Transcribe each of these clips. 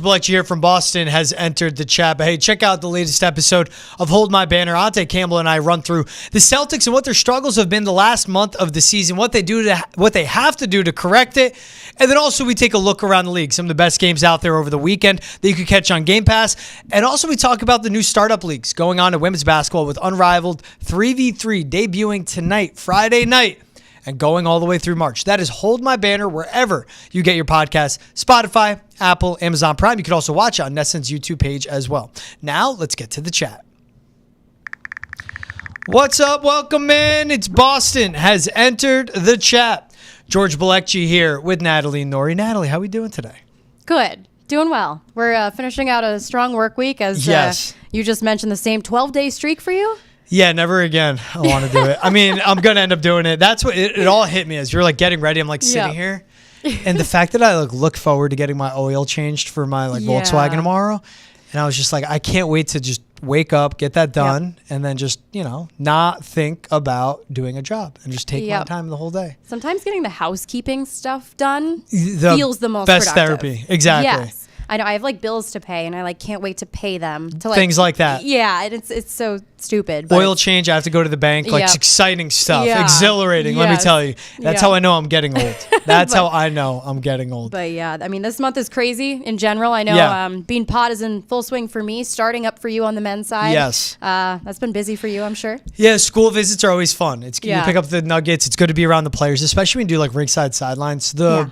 Balekji here from Boston has entered the chat. But hey, check out the latest episode of Hold My Banner. Ante Campbell and I run through the Celtics and what their struggles have been the last month of the season, what they have to do to correct it. And then also we take a look around the league, some of the best games out there over the weekend that you could catch on Game Pass. And also we talk about the new startup leagues going on in women's basketball with Unrivaled 3v3 debuting tonight, Friday night, and going all the way through March. That is Hold My Banner wherever you get your podcasts, Spotify, Apple, Amazon Prime. You can also watch it on Nesson's YouTube page as well. Now, let's get to the chat. What's up? Welcome in. It's Boston has entered the chat. George Balekji here with Natalie and Noury. Natalie, how are we doing today? Good. Doing well. We're finishing out a strong work week as you just mentioned, the same 12-day streak for you. Yeah, never again. I want to do it. I mean, I'm going to end up doing it. That's what it all hit me as you're like getting ready. I'm like sitting here. And the fact that I look forward to getting my oil changed for my Volkswagen tomorrow. And I was just like, I can't wait to just wake up, get that done, and then just, not think about doing a job and just take my time the whole day. Sometimes getting the housekeeping stuff done feels the most best productive. Therapy. Exactly. Yes. I know I have bills to pay and I can't wait to pay them to things like that. Yeah, and it's so stupid. Oil change, I have to go to the bank. It's exciting stuff, exhilarating. Let me tell you, that's how I know I'm getting old. That's how I know I'm getting old. But yeah, I mean, this month is crazy in general. I know Bean Pod is in full swing for me, starting up for you on the men's side. Yes, that's been busy for you, I'm sure. Yeah, school visits are always fun. You pick up the nuggets. It's good to be around the players, especially when you do ringside sidelines. The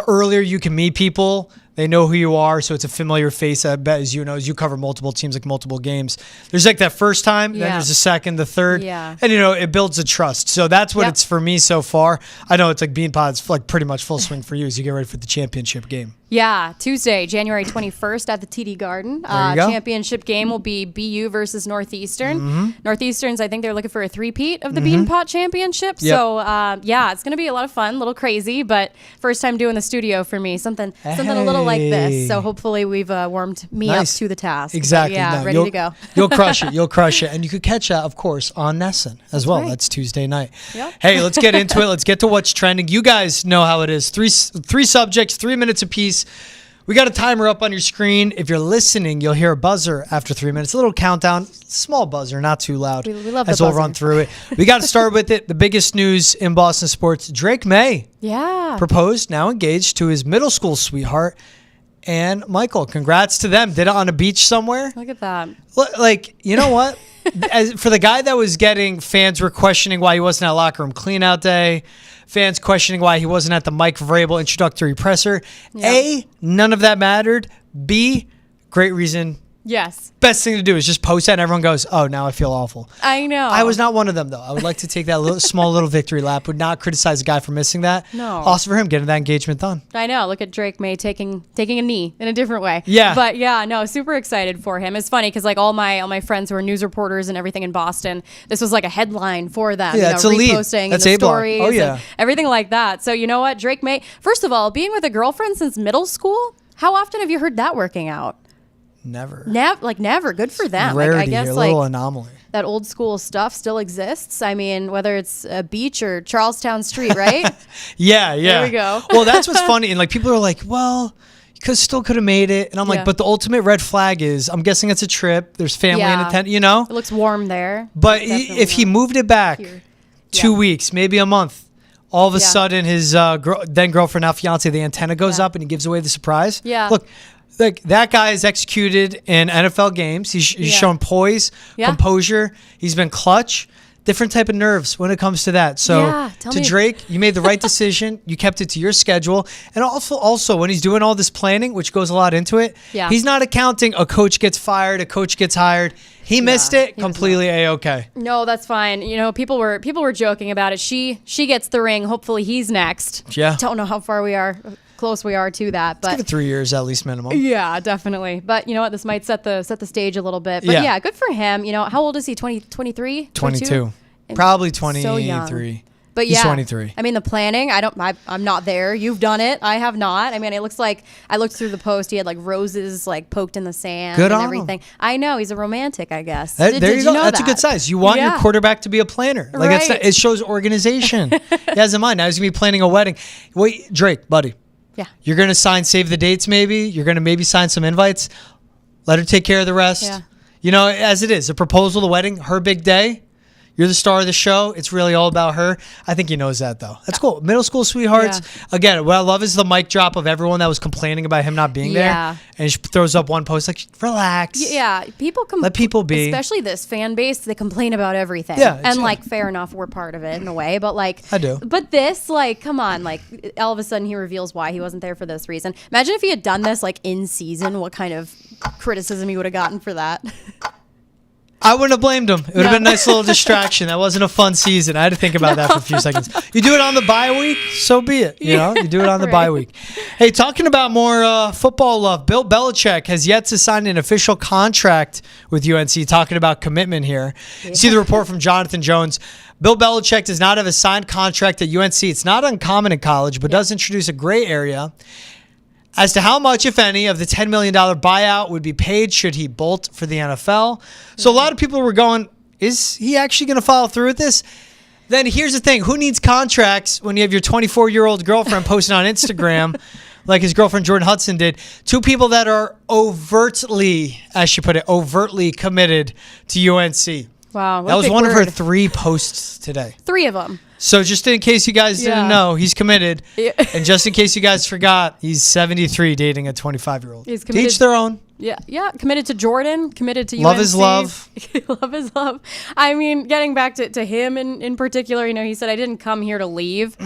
earlier you can meet people, they know who you are, so it's a familiar face. I bet, as you cover multiple teams, multiple games. There's that first time, then there's the second, the third, and it builds a trust. So that's what it's for me so far. I know it's Bean Pod's pretty much full swing for you as you get ready for the championship game. Yeah, Tuesday, January 21st at the TD Garden. Championship game will be BU versus Northeastern. Mm-hmm. Northeastern's, I think they're looking for a three-peat of the Bean Pot Championship. Yep. So, it's going to be a lot of fun, a little crazy, but first time doing the studio for me, something a little like this. So hopefully we've warmed me up to the task. Exactly. Ready to go. You'll crush it. You'll crush it. And you could catch that, of course, on Nesson as well. Right. That's Tuesday night. Yep. Hey, let's get into it. Let's get to what's trending. You guys know how it is. Three subjects, 3 minutes apiece. We got a timer up on your screen. If you're listening, you'll hear a buzzer after 3 minutes. A little countdown, small buzzer, not too loud. We love as the we'll buzzer. run through it. We got to start with it. The biggest news in Boston sports: Drake Maye proposed, now engaged to his middle school sweetheart, and Michael. Congrats to them. Did it on a beach somewhere. Look at that. You know what? For the guy that was fans were questioning why he wasn't at locker room clean-out day. Fans questioning why he wasn't at the Mike Vrabel introductory presser. Yep. A, none of that mattered. B, great reason. Yes. Best thing to do is just post that and everyone goes, oh, now I feel awful. I know. I was not one of them, though. I would like to take that small little victory lap. Would not criticize a guy for missing that. No. Also for him getting that engagement done. I know. Look at Drake Maye taking a knee in a different way. Yeah. But super excited for him. It's funny because all my friends who are news reporters and everything in Boston, this was a headline for them. Yeah, it's a lead. Reposting That's the stories. Oh, yeah. And everything like that. So you know what? Drake Maye, first of all, being with a girlfriend since middle school, how often have you heard that working out? Never. Never. Good for them. Rarity, I guess a little anomaly. That old school stuff still exists. I mean, whether it's a beach or Charlestown Street, right? Yeah. There we go. Well, that's what's funny. And people are like, well, you still could have made it. And I'm like, but the ultimate red flag is, I'm guessing it's a trip. There's family in attendance, It looks warm there. But if he moved it back 2 weeks, maybe a month, all of a sudden his then girlfriend, now fiance, the antenna goes up and he gives away the surprise. Yeah. Look, that guy is executed in NFL games. He's shown poise, composure. He's been clutch. Different type of nerves when it comes to that. So Drake, you made the right decision. You kept it to your schedule. And also when he's doing all this planning, which goes a lot into it, he's not accounting a coach gets fired, a coach gets hired. He missed it, completely A-okay. No, that's fine. People were joking about it. She gets the ring. Hopefully he's next. Yeah. Don't know how close we are to that, but let's give it 3 years at least minimum. Yeah, definitely. But you know what? This might set the stage a little bit. But yeah, good for him. How old is he? 23? 22. Probably 23. So young. But He's 23. I mean, the planning, I'm not there. You've done it. I have not. I mean, it looks like, I looked through the post. He had roses poked in the sand and everything. I know. He's a romantic, I guess. There you go. Know That's that? a good size. You want your quarterback to be a planner. Right. It shows organization. He has in mind. Now he's going to be planning a wedding. Wait, Drake, buddy. Yeah. You're going to sign save the dates maybe. You're going to maybe sign some invites. Let her take care of the rest. Yeah. You know, as it is, the proposal, the wedding, her big day. You're the star of the show. It's really all about her. I think he knows that, though. That's cool. Middle school sweethearts. Yeah. Again, what I love is the mic drop of everyone that was complaining about him not being there. And she throws up one post like, relax. Yeah. Let people be. Especially this fan base, they complain about everything. Yeah. And, like, fair enough, we're part of it in a way. But, like, I do. But this, like, come on. Like, all of a sudden he reveals why he wasn't there for this reason. Imagine if he had done this, like, in season, what kind of criticism he would have gotten for that. I wouldn't have blamed him. It would have been a nice little distraction. That wasn't a fun season. I had to think about that for a few seconds. You do it on the bye week, so be it. You know, you do it on the bye week. Hey, talking about more football love, Bill Belichick has yet to sign an official contract with UNC, talking about commitment here. Yeah. See the report from Jonathan Jones. Bill Belichick does not have a signed contract at UNC. It's not uncommon in college, but does introduce a gray area as to how much, if any, of the $10 million buyout would be paid should he bolt for the NFL. So a lot of people were going, is he actually going to follow through with this? Then here's the thing. Who needs contracts when you have your 24-year-old girlfriend posting on Instagram like his girlfriend Jordan Hudson did? Two people that are overtly, as she put it, overtly committed to UNC. Wow. That was one of her 3 posts today. 3 of them. So just in case you guys didn't know, he's committed. Yeah. And just in case you guys forgot, he's 73 dating a 25-year-old. He's committed. Each their own. Yeah. Committed to Jordan, committed to UNC. Love is love. Love is love. I mean, getting back to him in particular, you know, he said, I didn't come here to leave.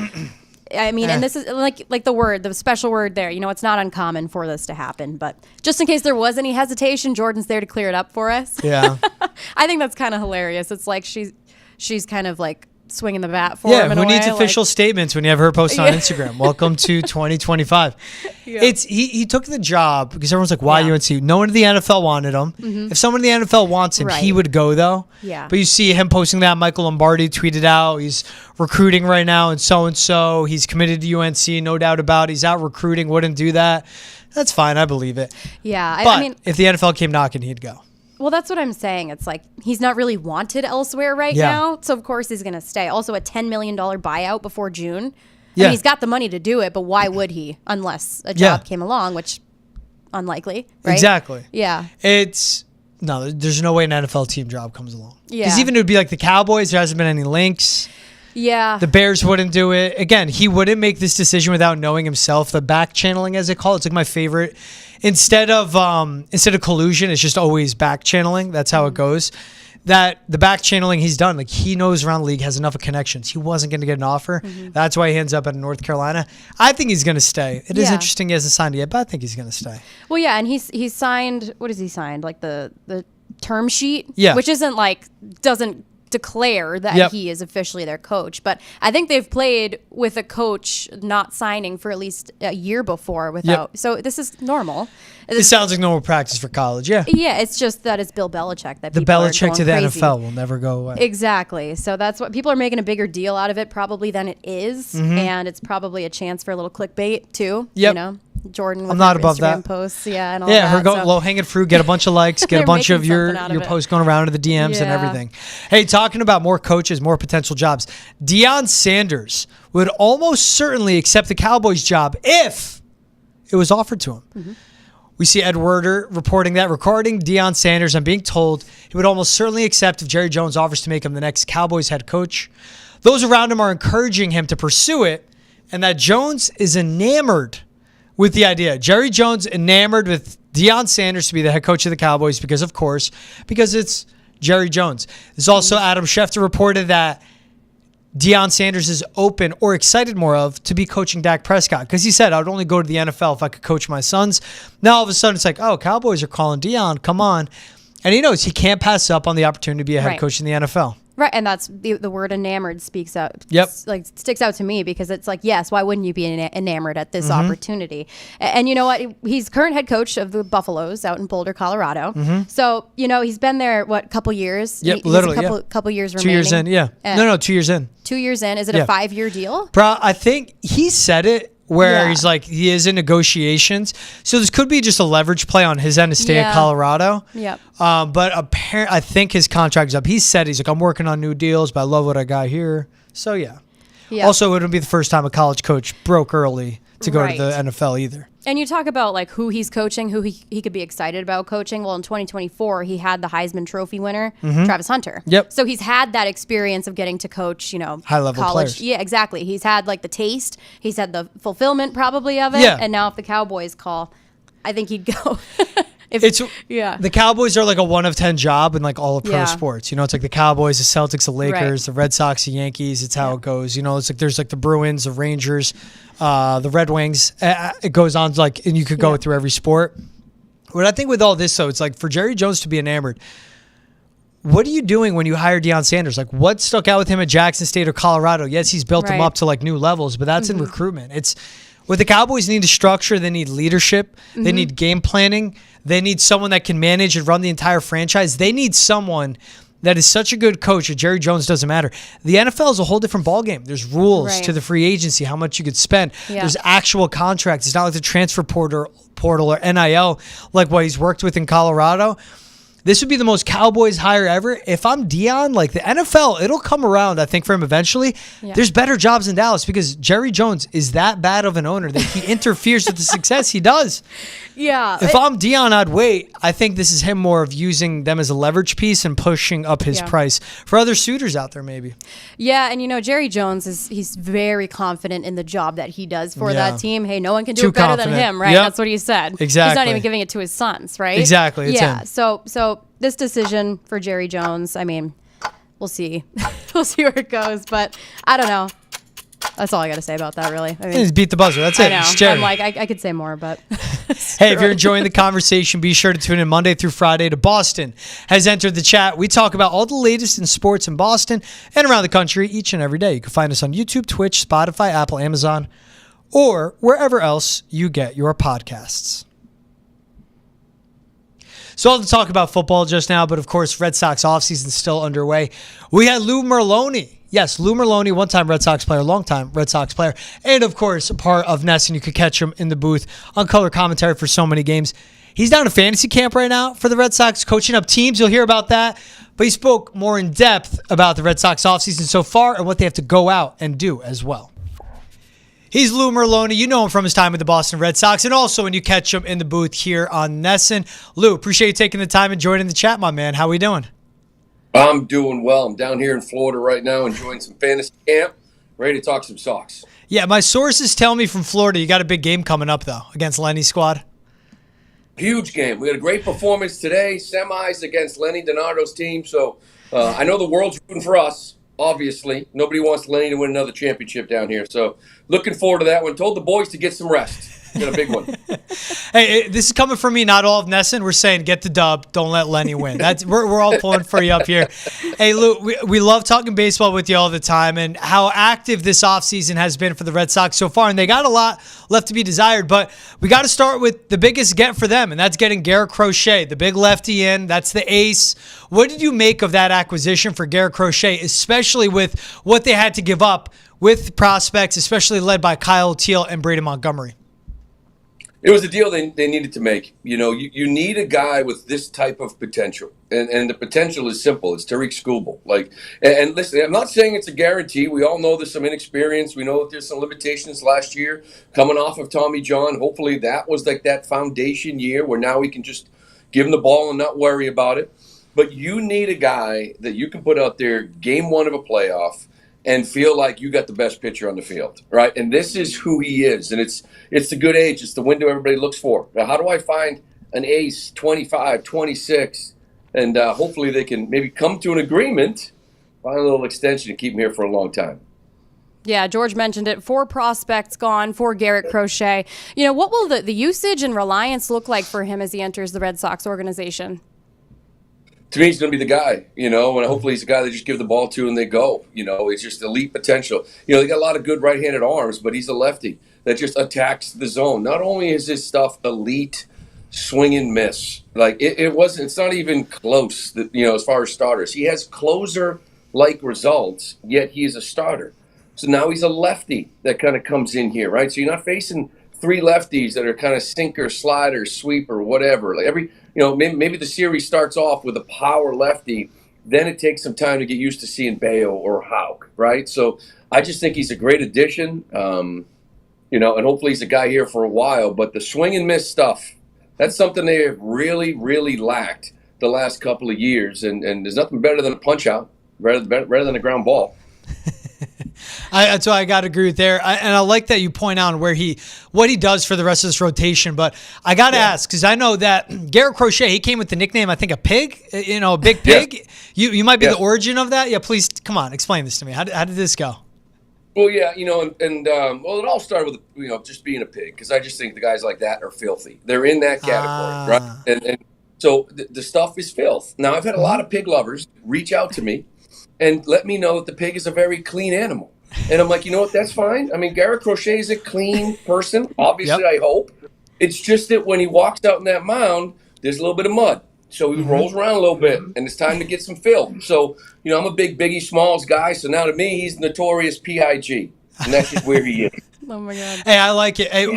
I mean, and this is like the special word there. You know, it's not uncommon for this to happen. But just in case there was any hesitation, Jordan's there to clear it up for us. Yeah. I think that's kind of hilarious. It's like she's kind of like swinging the bat for him. Yeah, who needs official statements when you have her posting on Instagram? Welcome to 2025. Yeah. He took the job because everyone's like, why UNC? No one in the NFL wanted him. If someone in the NFL wants him, he would go, though. Yeah. But you see him posting that. Michael Lombardi tweeted out, he's recruiting right now and so. He's committed to UNC, no doubt about it. He's out recruiting, wouldn't do that. That's fine. I believe it. Yeah. But I mean, if the NFL came knocking, he'd go. Well, that's what I'm saying. It's like he's not really wanted elsewhere right now. So, of course, he's going to stay. Also, a $10 million buyout before June. I mean, he's got the money to do it, but why would he unless a job came along, which unlikely, right? Exactly. Yeah. There's no way an NFL team job comes along. Yeah. Because even it would be like the Cowboys, there hasn't been any links. Yeah. The Bears wouldn't do it. Again, he wouldn't make this decision without knowing himself. The back channeling, as they call it, it's like my favorite. Instead of collusion, it's just always back channeling. That's how it goes. That the back channeling he's done, like he knows around the league, has enough of connections. He wasn't going to get an offer. That's why he ends up at North Carolina. I think he's going to stay. It is interesting he hasn't signed yet, but I think he's going to stay. Well, yeah, and he's signed. What has he signed? Like the term sheet, which isn't like doesn't declare that he is officially their coach, but I think they've played with a coach not signing for at least a year before without. So this is normal. It sounds like normal practice for college. Yeah, it's just that it's Bill Belichick that the Belichick to the crazy. NFL will never go away. Exactly. So that's what people are making a bigger deal out of it probably than it is, and it's probably a chance for a little clickbait too. Yep. You know, Jordan with I'm not her above Instagram that. Posts, and all her that. low hanging fruit, get a bunch of likes, get a bunch of your posts going around to the DMs and everything. Hey, talking about more coaches, more potential jobs. Deion Sanders would almost certainly accept the Cowboys job if it was offered to him. We see Ed Werder reporting that regarding Deion Sanders. I'm being told he would almost certainly accept if Jerry Jones offers to make him the next Cowboys head coach. Those around him are encouraging him to pursue it, and that Jones is enamored with the idea. Jerry Jones enamored with Deion Sanders to be the head coach of the Cowboys because it's Jerry Jones. There's also Adam Schefter reported that Deion Sanders is open or excited more of to be coaching Dak Prescott because he said, I would only go to the NFL if I could coach my sons. Now all of a sudden it's like, oh, Cowboys are calling Deion, come on. And he knows he can't pass up on the opportunity to be a head coach in the NFL. Right, and that's the word enamored speaks out. Like sticks out to me because it's like, yes, why wouldn't you be enamored at this opportunity? And you know what? He's current head coach of the Buffaloes out in Boulder, Colorado. So you know he's been there couple years. Yep, literally, couple years 2 remaining. 2 years in, no, 2 years in. 2 years in. Is it a 5-year deal? Bro, I think he said it. Where he's like, he is in negotiations. So this could be just a leverage play on his end to stay in Colorado. Yep. But apparently, I think his contract is up. He said, he's like, I'm working on new deals, but I love what I got here. So, yeah. Also, it wouldn't be the first time a college coach broke early to go to the NFL either. And you talk about like who he's coaching, who he could be excited about coaching. Well, in 2024, he had the Heisman Trophy winner, Travis Hunter. Yep. So he's had that experience of getting to coach, high-level college. players. Yeah, exactly. He's had like the taste. He's had the fulfillment probably of it. Yeah. And now if the Cowboys call, I think he'd go. The Cowboys are like a 1 of 10 job in like all of pro sports. It's like the Cowboys, the Celtics, the Lakers, the Red Sox, the Yankees. It's how it goes. It's like there's like the Bruins, the Rangers, the Red Wings. It goes on like, and you could go through every sport. What I think with all this though, it's like for Jerry Jones to be enamored. What are you doing when you hire Deion Sanders? Like what stuck out with him at Jackson State or Colorado? Yes, he's built him up to like new levels, but that's in recruitment. It's what the Cowboys need is structure. They need leadership. They need game planning. They need someone that can manage and run the entire franchise. They need someone that is such a good coach. Jerry Jones doesn't matter. The NFL is a whole different ballgame. There's rules to the free agency, how much you could spend. Yeah. There's actual contracts. It's not like the transfer portal or NIL like what he's worked with in Colorado. This would be the most Cowboys hire ever. If I'm Deion, like the NFL, it'll come around, I think, for him eventually. Yeah. There's better jobs in Dallas because Jerry Jones is that bad of an owner that he interferes with the success he does. Yeah. If I'm Deion, I'd wait. I think this is him more of using them as a leverage piece and pushing up his price for other suitors out there maybe. Yeah, and Jerry Jones, he's very confident in the job that he does for that team. Hey, no one can do it better than him, right? Yep. That's what he said. Exactly. He's not even giving it to his sons, right? Exactly. It's him. So this decision for Jerry Jones, I mean, we'll see. We'll see where it goes, but I don't know. That's all I got to say about that, really. I mean, just beat the buzzer. That's it. I know. It's Jerry. I'm like, I could say more, but... Hey, if you're enjoying the conversation, be sure to tune in Monday through Friday to Boston has entered the chat. We talk about all the latest in sports in Boston and around the country each and every day. You can find us on YouTube, Twitch, Spotify, Apple, Amazon, or wherever else you get your podcasts. So I'll talk about football just now, but of course, Red Sox offseason is still underway. We had Lou Merloni. Yes, Lou Merloni, one-time Red Sox player, long-time Red Sox player, and of course, a part of Nesson. You could catch him in the booth on color commentary for so many games. He's down to fantasy camp right now for the Red Sox, coaching up teams. You'll hear about that. But he spoke more in depth about the Red Sox offseason so far and what they have to go out and do as well. He's Lou Merloni. You know him from his time with the Boston Red Sox, and also when you catch him in the booth here on Nesson. Lou, appreciate you taking the time and joining the chat, my man. How we doing? I'm doing well. I'm down here in Florida right now enjoying some fantasy camp, ready to talk some Sox. Yeah, my sources tell me from Florida you got a big game coming up, though, against Lenny's squad. Huge game. We had a great performance today, semis against Lenny Donato's team. So I know the world's rooting for us, obviously. Nobody wants Lenny to win another championship down here. So looking forward to that one. Told the boys to get some rest. Got a big one. Hey, this is coming from me, not all of Nesson. We're saying get the dub. Don't let Lenny win. We're all pulling for you up here. Hey, Lou, we love talking baseball with you all the time and how active this offseason has been for the Red Sox so far. And they got a lot left to be desired. But we got to start with the biggest get for them, and that's getting Garrett Crochet, the big lefty in. That's the ace. What did you make of that acquisition for Garrett Crochet, especially with what they had to give up with prospects, especially led by Kyle Teal and Braden Montgomery? It was a deal they needed to make. You need a guy with this type of potential. And the potential is simple. It's Tariq Skubal. And listen, I'm not saying it's a guarantee. We all know there's some inexperience. We know that there's some limitations last year coming off of Tommy John. Hopefully that was like that foundation year where now we can just give him the ball and not worry about it. But you need a guy that you can put out there game one of a playoff and feel like you got the best pitcher on the field, right? And this is who he is. And it's the good age. It's the window everybody looks for. Now, how do I find an ace, 25, 26, and hopefully they can maybe come to an agreement, find a little extension, and keep him here for a long time. Yeah, George mentioned it. 4 prospects gone for Garrett Crochet. What will the usage and reliance look like for him as he enters the Red Sox organization? To me, he's going to be the guy, and hopefully he's the guy they just give the ball to and they go. It's just elite potential. They got a lot of good right-handed arms, but he's a lefty that just attacks the zone. Not only is his stuff elite swing and miss, it's not even close, as far as starters. He has closer-like results, yet he is a starter. So now he's a lefty that kind of comes in here, right? So you're not facing 3 lefties that are kind of sinker, slider, sweeper, whatever. Maybe the series starts off with a power lefty, then it takes some time to get used to seeing Bayo or Houck, right? So I just think he's a great addition. and hopefully he's a guy here for a while. But the swing and miss stuff, that's something they have really, really lacked the last couple of years. And there's nothing better than a punch out, better than a ground ball. That's why I got to agree with there. And I like that you point out what he does for the rest of this rotation. But I got to ask, because I know that Garrett Crochet, he came with the nickname, I think, a pig, a big pig. Yeah. You might be the origin of that. Yeah, please, come on, explain this to me. How did this go? Well, yeah, it all started with, just being a pig, because I just think the guys like that are filthy. They're in that category, right? And so the stuff is filth. Now, I've had a lot of pig lovers reach out to me and let me know that the pig is a very clean animal. And I'm like, you know what, that's fine. I mean, Garrett Crochet is a clean person, obviously, I hope. It's just that when he walks out in that mound, there's a little bit of mud. So he rolls around a little bit, and it's time to get some filth. So, I'm a big Biggie Smalls guy, so now to me, he's notorious PIG. And that's just where he is. Oh, my God. Hey, I like it. Hey,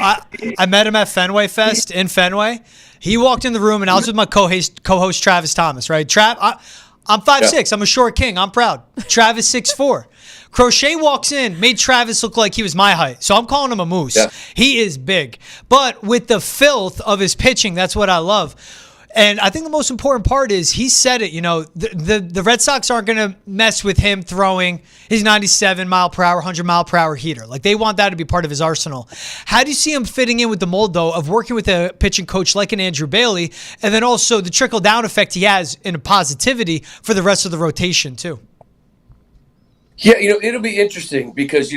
I met him at Fenway Fest in Fenway. He walked in the room, and I was with my co-host Travis Thomas, right? I'm 5'6". I'm a short king. I'm proud. Travis 6'4". Crochet walks in, made Travis look like he was my height. So I'm calling him a moose. Yeah. He is big. But with the filth of his pitching, that's what I love. And I think the most important part is he said it, the Red Sox aren't going to mess with him throwing his 97 mile per hour, 100 mile per hour heater. Like, they want that to be part of his arsenal. How do you see him fitting in with the mold, though, of working with a pitching coach like an Andrew Bailey, and then also the trickle down effect he has in a positivity for the rest of the rotation, too? Yeah, it'll be interesting because,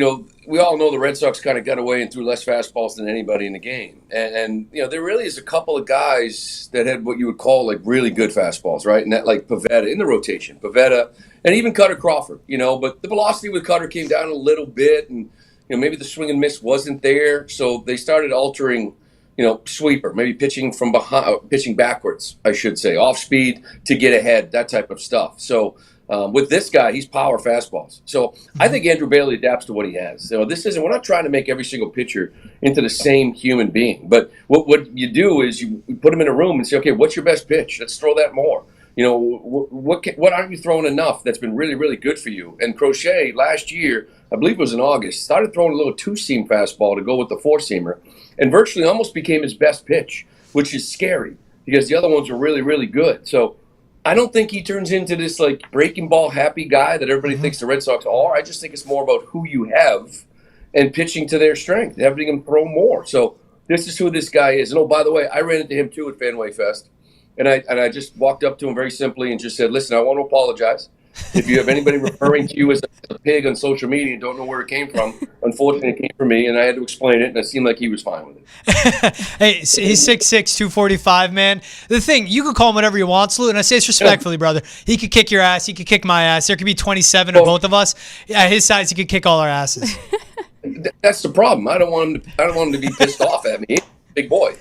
we all know the Red Sox kind of got away and threw less fastballs than anybody in the game. And there really is a couple of guys that had what you would call, like, really good fastballs, right? And that, like, Pivetta in the rotation. Pivetta and even Cutter Crawford, but the velocity with Cutter came down a little bit, and, maybe the swing and miss wasn't there. So they started altering, sweeper, maybe pitching from behind, pitching backwards, I should say, off speed to get ahead, that type of stuff. So, with this guy, he's power fastballs. So I think Andrew Bailey adapts to what he has. So we're not trying to make every single pitcher into the same human being. But what you do is you put him in a room and say, okay, what's your best pitch? Let's throw that more. What aren't you throwing enough that's been really, really good for you? And Crochet last year, I believe it was in August, started throwing a little two-seam fastball to go with the four-seamer and virtually almost became his best pitch, which is scary because the other ones were really, really good. So I don't think he turns into this, like, breaking ball happy guy that everybody thinks the Red Sox are. I just think it's more about who you have and pitching to their strength, having him throw more. So this is who this guy is. And, by the way, I ran into him, too, at Fenway Fest. And I just walked up to him very simply and just said, listen, I want to apologize. If you have anybody referring to you as a pig on social media and don't know where it came from, unfortunately it came from me, and I had to explain it, and it seemed like he was fine with it. Hey, he's 6'6", 245, man. The thing, you can call him whatever you want, Lou, and I say this respectfully, brother. He could kick your ass. He could kick my ass. There could be 27 of both of us. At his size, he could kick all our asses. That's the problem. I don't want him to be pissed off at me. He's a big boy,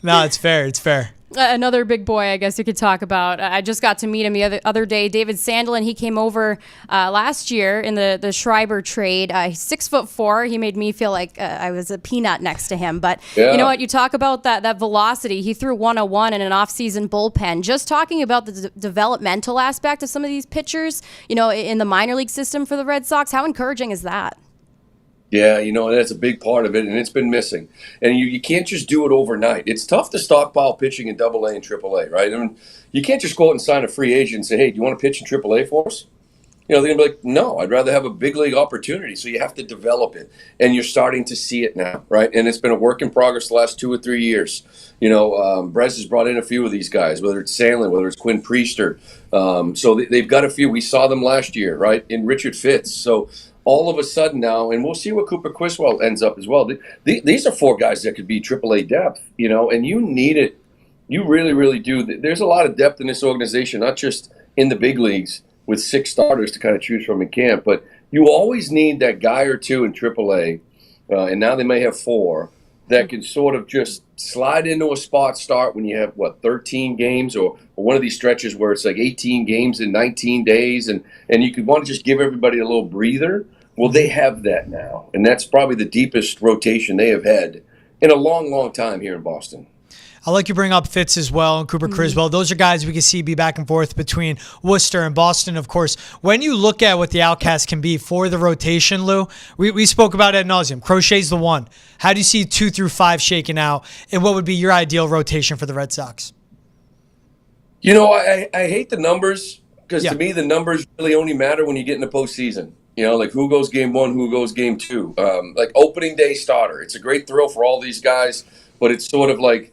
No, it's fair. It's fair. Another big boy, I guess you could talk about. I just got to meet him the other day. David Sandelin, he came over last year in the Schreiber trade. He's 6'4". He made me feel like I was a peanut next to him. But you know what? You talk about that velocity. He threw 101 in an offseason bullpen. Just talking about the developmental aspect of some of these pitchers, in the minor league system for the Red Sox, how encouraging is that? Yeah, that's a big part of it, and it's been missing. And you can't just do it overnight. It's tough to stockpile pitching in AA and AAA, right? I mean, you can't just go out and sign a free agent and say, hey, do you want to pitch in AAA for us? They're going to be like, no, I'd rather have a big league opportunity. So you have to develop it, and you're starting to see it now, right? And it's been a work in progress the last 2 or 3 years. Brez has brought in a few of these guys, whether it's Sandlin, whether it's Quinn Priester. So they've got a few. We saw them last year, right, in Richard Fitz. So all of a sudden now, and we'll see what Cooper Criswell ends up as well. These are 4 guys that could be AAA depth, and you need it. You really, really do. There's a lot of depth in this organization, not just in the big leagues with 6 starters to kind of choose from in camp, but you always need that guy or two in AAA, and now they may have 4, that can sort of just slide into a spot start when you have, 13 games or one of these stretches where it's like 18 games in 19 days, and you could want to just give everybody a little breather. Well, they have that now, and that's probably the deepest rotation they have had in a long, long time here in Boston. I like you bring up Fitz as well and Cooper Criswell. Those are guys we can see be back and forth between Worcester and Boston, of course. When you look at what the outcast can be for the rotation, Lou, we spoke about it ad nauseum. Crochet's the one. How do you see 2 through 5 shaking out, and what would be your ideal rotation for the Red Sox? You know, I hate the numbers because Yeah. to me the numbers really only matter when you get in the postseason. You know, like who goes game 1, who goes game 2. Like opening day starter. It's a great thrill for all these guys, but it's sort of like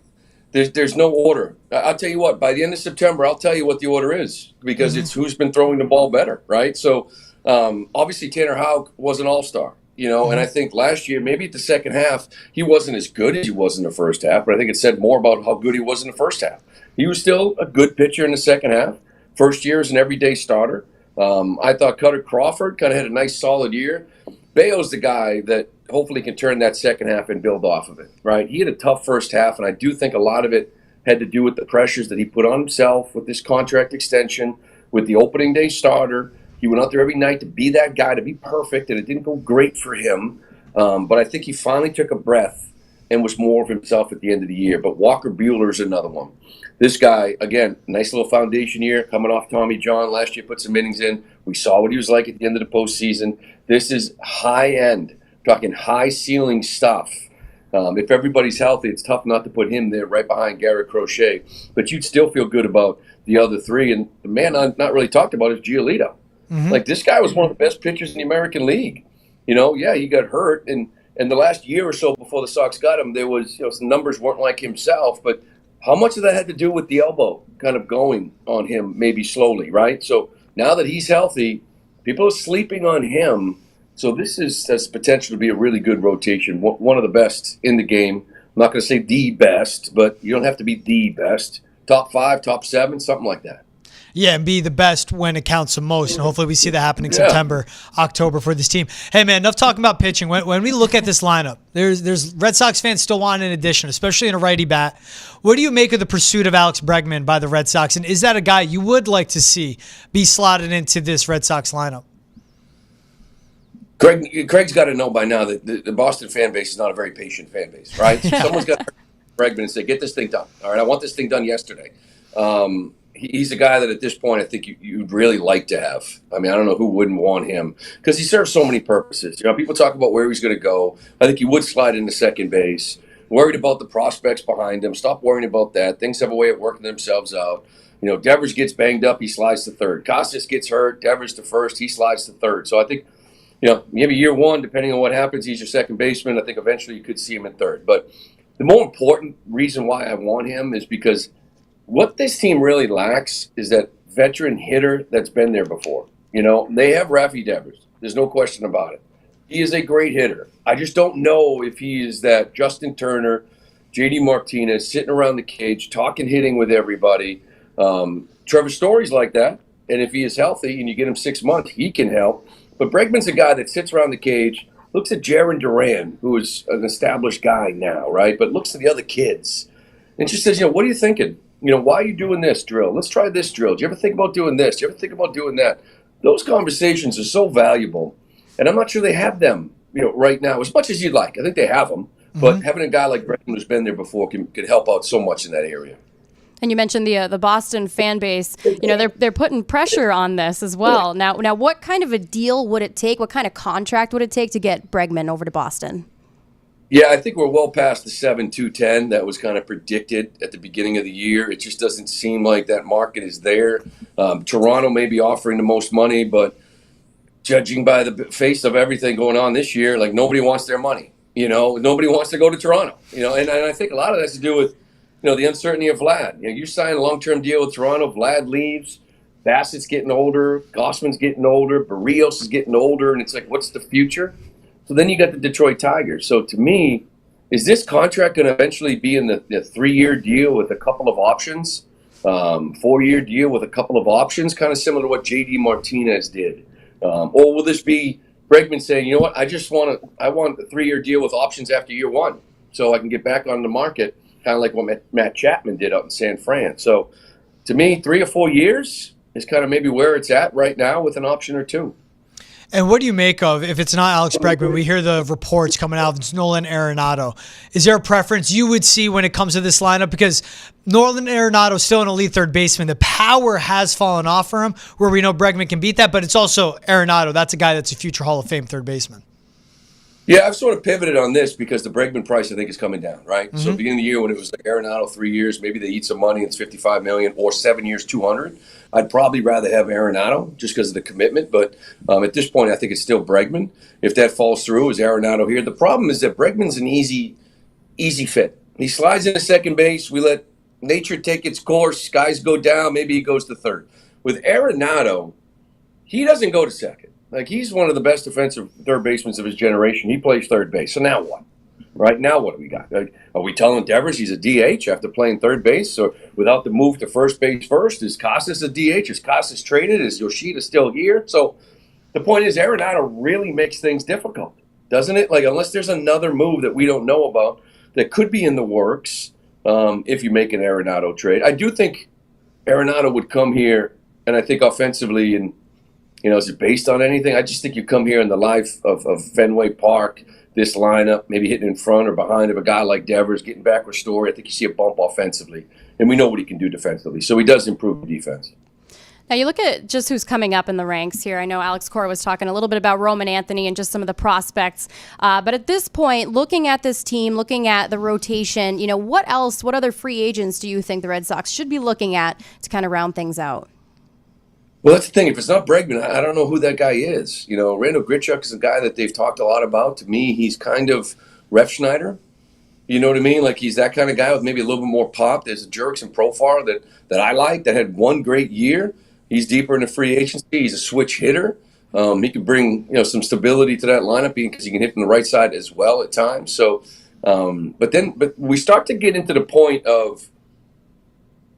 there's no order. I'll tell you what, by the end of September, I'll tell you what the order is because it's who's been throwing the ball better, right? So obviously Tanner Houck was an all-star, you know, and I think last year, maybe at the second half, he wasn't as good as he was in the first half, but I think it said more about how good he was in the first half. He was still a good pitcher in the second half. First year as an everyday starter. I thought Cutter Crawford kind of had a nice solid year. Bayo's the guy that hopefully can turn that second half and build off of it, right? He had a tough first half, and I do think a lot of it had to do with the pressures that he put on himself with this contract extension, with the opening day starter. He went out there every night to be that guy, to be perfect, and it didn't go great for him. But I think he finally took a breath and was more of himself at the end of the year. But Walker Buehler's another one. This guy, again, nice little foundation year, coming off Tommy John. Last year put some innings in. We saw what he was like at the end of the postseason. This is high-end, talking high-ceiling stuff. If everybody's healthy, it's tough not to put him there right behind Garrett Crochet. But you'd still feel good about the other three. And the man I've not really talked about is Giolito. Like, this guy was one of the best pitchers in the American League. You know, yeah, he got hurt. And the last year or so before the Sox got him, there was, some numbers weren't like himself. But how much of that had to do with the elbow kind of going on him maybe slowly, right? So now that he's healthy, people are sleeping on him. So this has potential to be a really good rotation, one of the best in the game. I'm not going to say the best, but you don't have to be the best. Top 5, top 7, something like that. Yeah, and be the best when it counts the most. And hopefully we see that happening September, October for this team. Hey, man, enough talking about pitching. When we look at this lineup, there's Red Sox fans still want an addition, especially in a righty bat. What do you make of the pursuit of Alex Bregman by the Red Sox? And is that a guy you would like to see be slotted into this Red Sox lineup? Craig's got to know by now that the Boston fan base is not a very patient fan base, right? So someone's got to Bregman and say, get this thing done. All right, I want this thing done yesterday. He's a guy that at this point I think you'd really like to have. I mean, I don't know who wouldn't want him because he serves so many purposes. People talk about where he's going to go. I think he would slide into second base. Worried about the prospects behind him. Stop worrying about that. Things have a way of working themselves out. Devers gets banged up, he slides to third. Costas gets hurt, Devers to first, he slides to third. So I think, maybe year one, depending on what happens, he's your second baseman. I think eventually you could see him at third. But the more important reason why I want him is because what this team really lacks is that veteran hitter that's been there before. They have Rafi Devers. There's no question about it. He is a great hitter. I just don't know if he is that Justin Turner, JD Martinez, sitting around the cage, talking hitting with everybody. Trevor Story's like that. And if he is healthy and you get him 6 months, he can help. But Bregman's a guy that sits around the cage, looks at Jaron Duran, who is an established guy now, right? But looks to the other kids and just says, what are you thinking? Why are you doing this drill? Let's try this drill. Do you ever think about doing this? Do you ever think about doing that? Those conversations are so valuable. And I'm not sure they have them, right now, as much as you'd like. I think they have them. But having a guy like Bregman who's been there before can help out so much in that area. And you mentioned the Boston fan base. They're putting pressure on this as well. Now, what kind of a deal would it take? What kind of contract would it take to get Bregman over to Boston? Yeah, I think we're well past the 7-2-10 that was kind of predicted at the beginning of the year. It just doesn't seem like that market is there. Toronto may be offering the most money, but judging by the face of everything going on this year, like nobody wants their money. Nobody wants to go to Toronto. And I think a lot of that has to do with the uncertainty of Vlad. You sign a long-term deal with Toronto, Vlad leaves, Bassett's getting older, Gossman's getting older, Barrios is getting older, and it's like, what's the future? So then you got the Detroit Tigers. So to me, is this contract going to eventually be in the 3-year deal with a couple of options, 4-year deal with a couple of options, kind of similar to what J.D. Martinez did? Or will this be Bregman saying, I want a 3-year deal with options after year one so I can get back on the market, kind of like what Matt Chapman did out in San Fran. So to me, 3 or 4 years is kind of maybe where it's at right now with an option or 2. And what do you make of, if it's not Alex Bregman, we hear the reports coming out, it's Nolan Arenado. Is there a preference you would see when it comes to this lineup? Because Nolan Arenado is still an elite third baseman. The power has fallen off for him, where we know Bregman can beat that, but it's also Arenado. That's a guy that's a future Hall of Fame third baseman. Yeah, I've sort of pivoted on this because the Bregman price, I think, is coming down, right? So beginning of the year when it was like Arenado 3 years, maybe they eat some money, it's $55 million, or 7 years, $200. I'd probably rather have Arenado just because of the commitment. But at this point, I think it's still Bregman. If that falls through, is Arenado here? The problem is that Bregman's an easy fit. He slides into second base. We let nature take its course. Skies go down. Maybe he goes to third. With Arenado, he doesn't go to second. Like, he's one of the best defensive third basemen of his generation. He plays third base. So now what? Right now, what do we got? Like, are we telling Devers he's a DH after playing third base? Or without the move to first base first, is Casas a DH? Is Casas traded? Is Yoshida still here? So the point is, Arenado really makes things difficult, doesn't it? Like, unless there's another move that we don't know about that could be in the works if you make an Arenado trade. I do think Arenado would come here, and I think offensively, and is it based on anything? I just think you come here in the life of Fenway Park, this lineup, maybe hitting in front or behind of a guy like Devers, getting back with Story. I think you see a bump offensively, and we know what he can do defensively. So he does improve defense. Now, you look at just who's coming up in the ranks here. I know Alex Cora was talking a little bit about Roman Anthony and just some of the prospects. But at this point, looking at this team, looking at the rotation, what other free agents do you think the Red Sox should be looking at to kind of round things out? Well, that's the thing. If it's not Bregman, I don't know who that guy is. Randall Grichuk is a guy that they've talked a lot about. To me, he's kind of Ref Schneider. You know what I mean? Like, he's that kind of guy with maybe a little bit more pop. There's a Jurickson profile that I like that had one great year. He's deeper in the free agency. He's a switch hitter. He could bring some stability to that lineup because he can hit from the right side as well at times. So, but we start to get into the point of,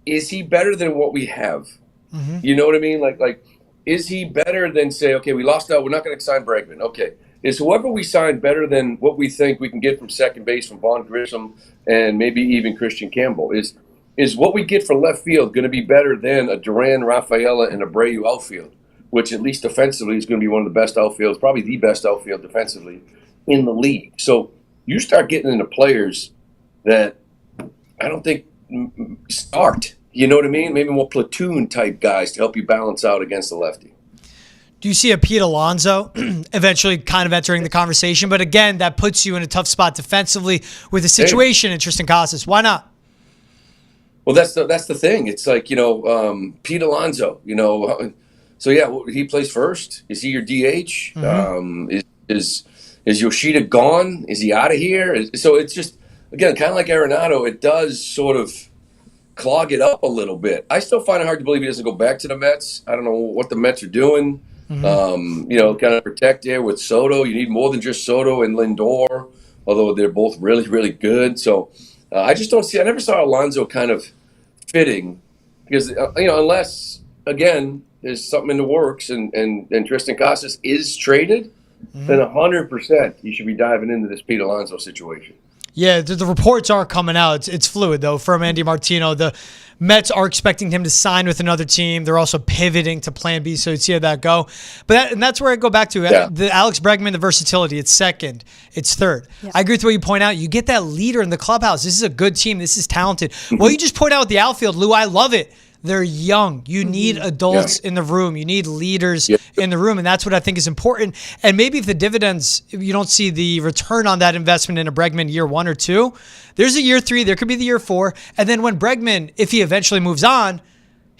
is he better than what we have? Mm-hmm. You know what I mean? Like, is he better than, say, okay, we lost out, we're not going to sign Bregman. Okay, is whoever we sign better than what we think we can get from second base from Vaughn Grissom and maybe even Christian Campbell? Is what we get for left field going to be better than a Duran, Rafaela, and Abreu outfield, which at least defensively is going to be one of the best outfields, probably the best outfield defensively in the league. So you start getting into players that I don't think start. You know what I mean? Maybe more platoon-type guys to help you balance out against the lefty. Do you see a Pete Alonso eventually kind of entering the conversation? But again, that puts you in a tough spot defensively with the situation in Tristan Casas. Why not? Well, that's the thing. It's like, Pete Alonso, So, yeah, he plays first. Is he your DH? Mm-hmm. Is Yoshida gone? Is he out of here? So it's just, again, kind of like Arenado, it does sort of clog it up a little bit. I still find it hard to believe he doesn't go back to the Mets. I don't know what the Mets are doing. Mm-hmm. Kind of protect there with Soto. You need more than just Soto and Lindor, although they're both really, really good. So I just don't see – I never saw Alonso kind of fitting because, unless, again, there's something in the works and Tristan Casas is traded, then 100% you should be diving into this Pete Alonso situation. Yeah, the reports are coming out. It's fluid, though, from Andy Martino. The Mets are expecting him to sign with another team. They're also pivoting to Plan B, so you'd see how that go. And that's where I go back to. Yeah. The Alex Bregman, the versatility. It's second. It's third. Yeah. I agree with what you point out. You get that leader in the clubhouse. This is a good team. This is talented. Well, you just point out with the outfield, Lou, I love it. They're young. You need adults in the room. You need leaders in the room, and that's what I think is important. And maybe if the dividends, if you don't see the return on that investment in a Bregman year 1 or 2, there's a year 3, there could be the year 4, and then when Bregman, if he eventually moves on,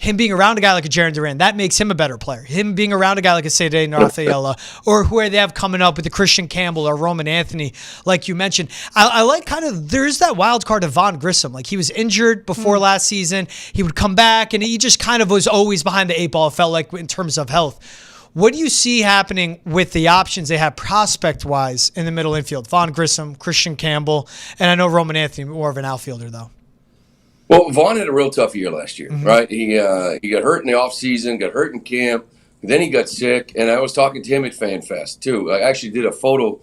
him being around a guy like a Jarren Duran, that makes him a better player. Him being around a guy like a Cede Rafaela, or who they have coming up with the Christian Campbell or Roman Anthony, like you mentioned. I like kind of, there's that wild card of Vaughn Grissom. Like, he was injured before last season. He would come back, and he just kind of was always behind the 8 ball, it felt like, in terms of health. What do you see happening with the options they have prospect-wise in the middle infield? Vaughn Grissom, Christian Campbell, and I know Roman Anthony, more of an outfielder, though. Well, Vaughn had a real tough year last year, right? He got hurt in the offseason, got hurt in camp, then he got sick, and I was talking to him at FanFest, too. I actually did a photo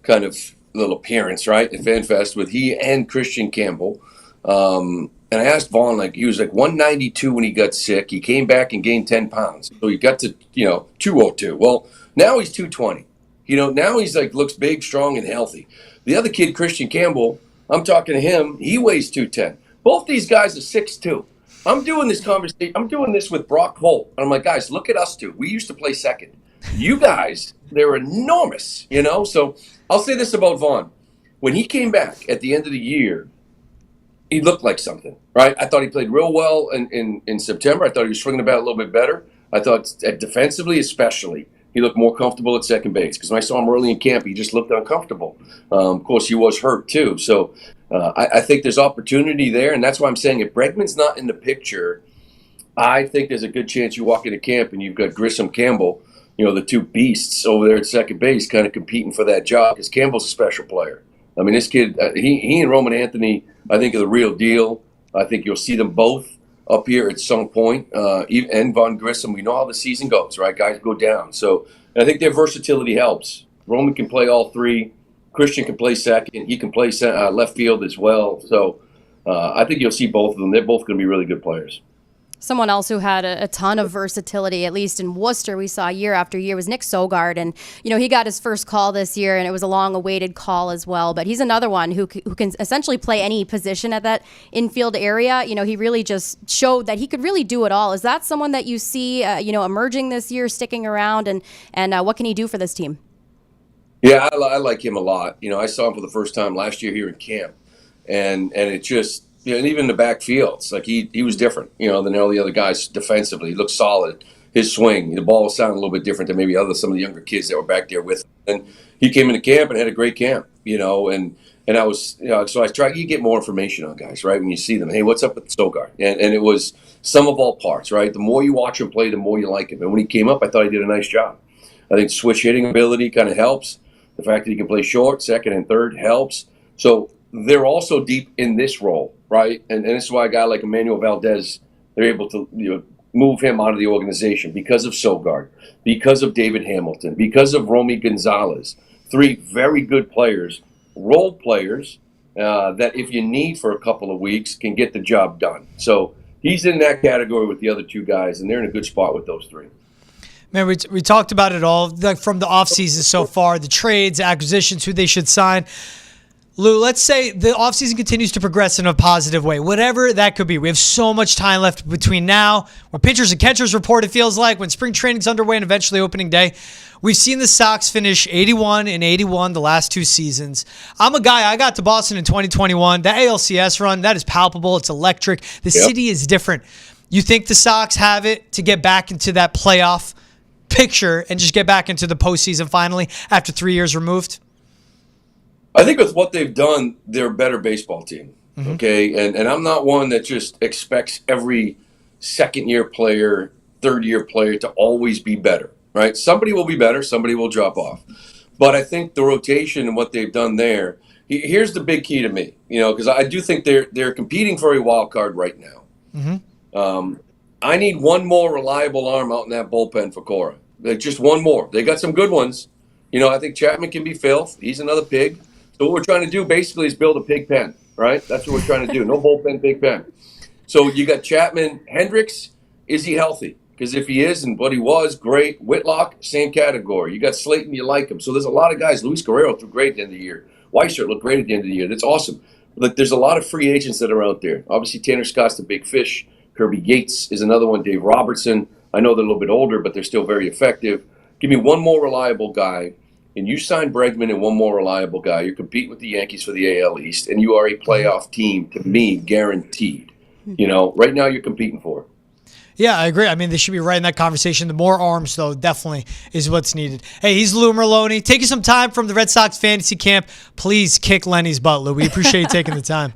kind of little appearance, right, at FanFest with he and Christian Campbell. And And I asked Vaughn, like, he was like 192 when he got sick. He came back and gained 10 pounds. So he got to, 202. Well, now he's 220. Now he's like, looks big, strong, and healthy. The other kid, Christian Campbell, I'm talking to him. He weighs 210. Both these guys are 6'2". I'm doing this conversation. I'm doing this with Brock Holt. And I'm like, guys, look at us two. We used to play second. You guys, they're enormous, So I'll say this about Vaughn. When he came back at the end of the year, he looked like something, right? I thought he played real well in September. I thought he was swinging the bat a little bit better. I thought defensively especially, he looked more comfortable at second base. Because when I saw him early in camp, he just looked uncomfortable. Of course, he was hurt too. So I think there's opportunity there. And that's why I'm saying if Bregman's not in the picture, I think there's a good chance you walk into camp and you've got Grissom Campbell, the two beasts over there at second base kind of competing for that job. Because Campbell's a special player. I mean, this kid, he and Roman Anthony, I think, are the real deal. I think you'll see them both up here at some point. And Von Grissom, we know how the season goes, right? Guys go down. So I think their versatility helps. Roman can play all three. Christian can play second. He can play left field as well. So I think you'll see both of them. They're both going to be really good players. Someone else who had a ton of versatility, at least in Worcester, we saw year after year, was Nick Sogard. And, he got his first call this year, and it was a long-awaited call as well. But he's another one who can essentially play any position at that infield area. He really just showed that he could really do it all. Is that someone that you see, emerging this year, sticking around, and what can he do for this team? Yeah, I like him a lot. I saw him for the first time last year here in camp, and it just – and even in the backfields, like he was different, than all the other guys defensively. He looked solid. His swing, the ball was sounding a little bit different than maybe some of the younger kids that were back there with him. And he came into camp and had a great camp, and I was, so I tried. You get more information on guys, right? When you see them, hey, what's up with Sogard? And it was sum of all parts, right? The more you watch him play, the more you like him. And when he came up, I thought he did a nice job. I think switch hitting ability kind of helps. The fact that he can play short, second, and third helps. So they're also deep in this role. Right, and this is why a guy like Emmanuel Valdez, they're able to move him out of the organization because of Sogard, because of David Hamilton, because of Romy Gonzalez. Three very good players, role players that if you need for a couple of weeks can get the job done. So he's in that category with the other two guys, and they're in a good spot with those three. Man, we talked about it all, like from the offseason so far, the trades, acquisitions, who they should sign. Lou, let's say the offseason continues to progress in a positive way, whatever that could be. We have so much time left between now, when pitchers and catchers report, it feels like, when spring training's underway and eventually opening day. We've seen the Sox finish 81 and 81 the last two seasons. I'm a guy, I got to Boston in 2021. That ALCS run, that is palpable. It's electric. The city is different. You think the Sox have it to get back into that playoff picture and just get back into the postseason finally after 3 years removed? I think with what they've done, they're a better baseball team. Mm-hmm. Okay, and I'm not one that just expects every second-year player, third-year player to always be better, right? Somebody will be better, somebody will drop off. But I think the rotation and what they've done there, here's the big key to me, because I do think they're competing for a wild card right now. Mm-hmm. I need one more reliable arm out in that bullpen for Cora. Just one more. They got some good ones. I think Chapman can be filth. He's another pig. So what we're trying to do basically is build a pig pen, right? That's what we're trying to do. No bullpen, pig pen. So you got Chapman. Hendricks, is he healthy? Because if he is and what he was, great. Whitlock, same category. You got Slayton, you like him. So there's a lot of guys. Luis Guerrero threw great at the end of the year. Weissert looked great at the end of the year. That's awesome. But there's a lot of free agents that are out there. Obviously, Tanner Scott's the big fish. Kirby Yates is another one. Dave Robertson. I know they're a little bit older, but they're still very effective. Give me one more reliable guy. And you sign Bregman and one more reliable guy, you're competing with the Yankees for the AL East, and you are a playoff team, to me, guaranteed. Right now you're competing for it. Yeah, I agree. I mean, they should be right in that conversation. The more arms, though, definitely is what's needed. Hey, he's Lou Merloni. Taking some time from the Red Sox fantasy camp. Please kick Lenny's butt, Lou. We appreciate you taking the time.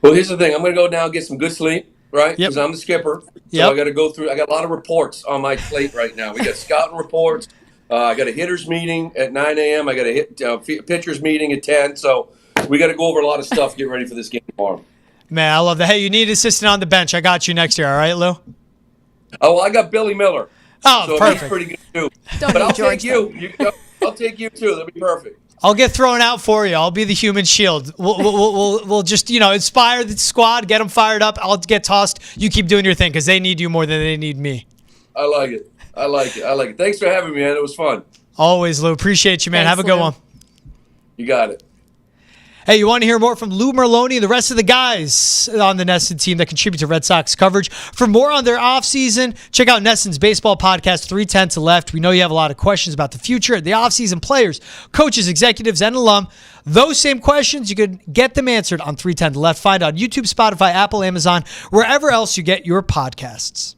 Well, here's the thing. I'm going to go now and get some good sleep, right? Yep. Because I'm the skipper. So I got to go through. I got a lot of reports on my plate right now. We got scouting reports. I got a hitters meeting at 9 a.m. I got a pitchers meeting at 10. So we got to go over a lot of stuff, get ready for this game tomorrow. Man, I love that. Hey, you need an assistant on the bench. I got you next year, all right, Lou? Oh, well, I got Billy Miller. Oh, so perfect. He's pretty good, too. Don't But I'll George, take you. I'll take you, too. That'll be perfect. I'll get thrown out for you. I'll be the human shield. We'll just, inspire the squad, get them fired up. I'll get tossed. You keep doing your thing because they need you more than they need me. I like it. Thanks for having me, man. It was fun. Always, Lou. Appreciate you, man. Thanks, Have a good Lou. one. You got it. Hey, you want to hear more from Lou Merloni and the rest of the guys on the Nesson team that contribute to Red Sox coverage? For more on their offseason, check out Nesson's baseball podcast, 310 to Left. We know you have a lot of questions about the future, the offseason players, coaches, executives, and alum. Those same questions, you could get them answered on 310 to Left. Find on YouTube, Spotify, Apple, Amazon, wherever else you get your podcasts.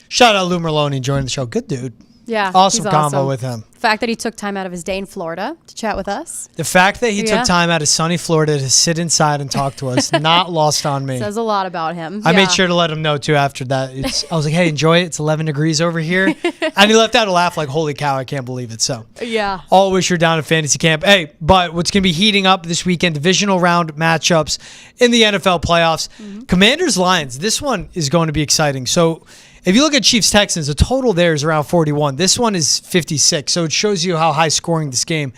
Shout out Lou Merloni joining the show. Good dude. Yeah. Awesome he's combo with him. The fact that he took time out of his day in Florida to chat with us. The fact that he Yeah. took time out of sunny Florida to sit inside and talk to us, not lost on me. Says a lot about him. I Yeah. made sure to let him know, too, after that. I was like, hey, enjoy it. It's 11 degrees over here. And he left out a laugh like, holy cow, I can't believe it. So, Yeah. all wish you're down at fantasy camp. Hey, but what's going to be heating up this weekend, divisional round matchups in the NFL playoffs. Commanders-Lions, this one is going to be exciting. So, if you look at Chiefs-Texans, the total there is around 41. This one is 56, so it shows you how high scoring this game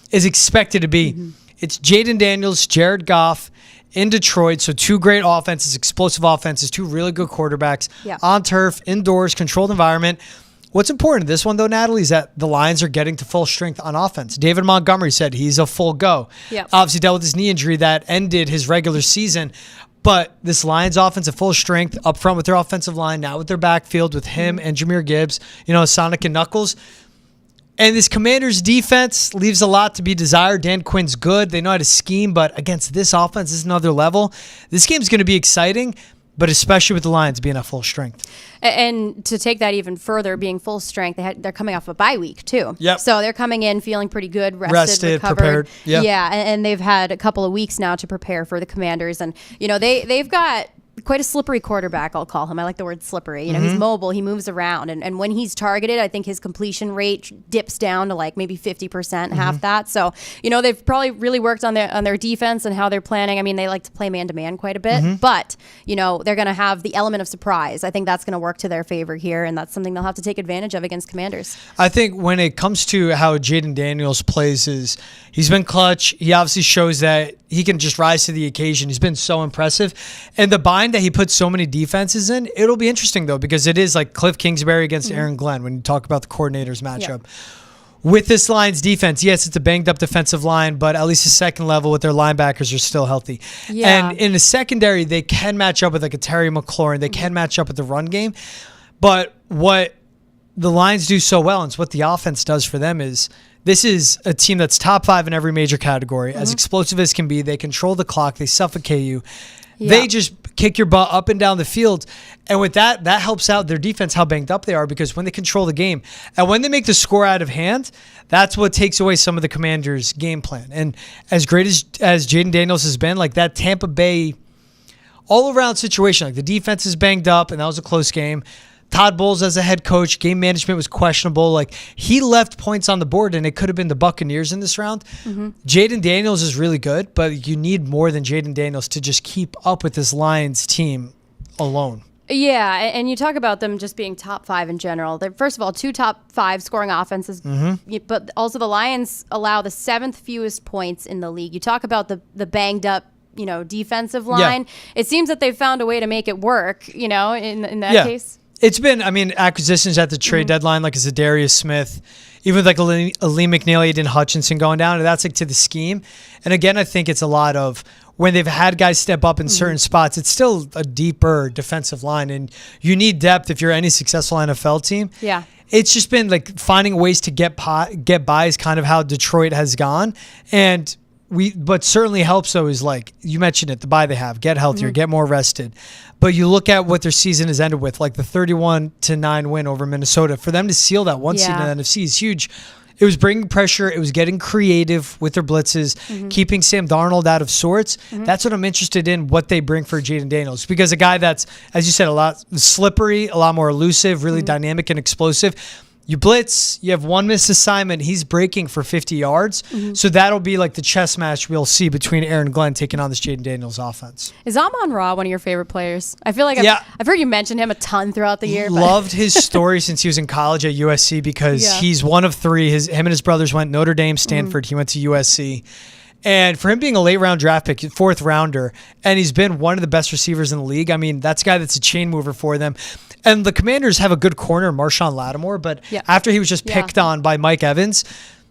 is expected to be. It's Jaden Daniels, Jared Goff in Detroit, so two great offenses, explosive offenses, two really good quarterbacks Yeah. on turf, indoors, controlled environment. What's important in this one, though, Natalie, is that the Lions are getting to full strength on offense. David Montgomery said he's a full go. Yep. Obviously dealt with his knee injury that ended his regular season. But this Lions offense at full strength up front with their offensive line, now with their backfield with him and Jahmyr Gibbs, Sonic and Knuckles. And this Commanders defense leaves a lot to be desired. Dan Quinn's good. They know how to scheme, but against this offense, this is another level. This game's going to be exciting, but especially with the Lions being at full strength. And to take that even further, being full strength, they're coming off a bye week too. Yep. So they're coming in feeling pretty good, rested, recovered. prepared. Yep. Yeah, and they've had a couple of weeks now to prepare for the Commanders, and they've got quite a slippery quarterback, I'll call him. I like the word slippery. He's mobile, he moves around, and when he's targeted, I think his completion rate dips down to like maybe 50%, half that. So, they've probably really worked on their defense and how they're planning. I mean, they like to play man-to-man quite a bit, but, they're going to have the element of surprise. I think that's going to work to their favor here, and that's something they'll have to take advantage of against Commanders. I think when it comes to how Jaden Daniels plays, he's been clutch. He obviously shows that he can just rise to the occasion. He's been so impressive. And the bind that he puts so many defenses in, it'll be interesting, though, because it is like Cliff Kingsbury against Aaron Glenn when you talk about the coordinators matchup. With this Lions defense, yes, it's a banged-up defensive line, but at least the second level with their linebackers are still healthy. Yeah. And in the secondary, they can match up with like a Terry McLaurin. They can match up with the run game. But what the Lions do so well, and it's what the offense does for them, is this is a team that's top 5 in every major category. As explosive as can be, they control the clock, they suffocate you. Yeah. They just kick your butt up and down the field. And with that helps out their defense, how banged up they are, because when they control the game and when they make the score out of hand, that's what takes away some of the Commanders' game plan. And as great as Jaden Daniels has been, like that Tampa Bay all-around situation, like the defense is banged up, and that was a close game. Todd Bowles as a head coach, game management was questionable. Like, he left points on the board, and it could have been the Buccaneers in this round. Jaden Daniels is really good, but you need more than Jaden Daniels to just keep up with this Lions team alone. Yeah, and you talk about them just being top 5 in general. They're, first of all, 2 top 5 scoring offenses, but also the Lions allow the 7th fewest points in the league. You talk about the banged up, defensive line. It seems that they've found a way to make it work, in that case. It's been, acquisitions at the trade deadline, like a Zadarius Smith, even like a Lee McNeely, Aiden Hutchinson going down, and that's like to the scheme. And again, I think it's a lot of when they've had guys step up in certain spots, it's still a deeper defensive line, and you need depth if you're any successful NFL team. Yeah. It's just been like finding ways to get by is kind of how Detroit has gone. And but certainly helps, though, is like you mentioned it, the bye they have, get healthier, get more rested. But you look at what their season has ended with, like the 31-9 win over Minnesota. For them to seal that one seed in the NFC is huge. It was bringing pressure. It was getting creative with their blitzes, keeping Sam Darnold out of sorts. That's what I'm interested in, what they bring for Jaden Daniels. Because a guy that's, as you said, a lot slippery, a lot more elusive, really dynamic and explosive. You blitz, you have one missed assignment, he's breaking for 50 yards. So that'll be like the chess match we'll see between Aaron Glenn taking on this Jaden Daniels offense. Is Amon-Ra one of your favorite players? I feel like I've heard you mention him a ton throughout the year. Loved his story since he was in college at USC because he's one of three. Him and his brothers went Notre Dame, Stanford. He went to USC. And for him being a late round draft pick, 4th rounder, and he's been one of the best receivers in the league. I mean, that's a guy that's a chain mover for them. And the Commanders have a good corner, Marshawn Lattimore, but after he was just picked on by Mike Evans,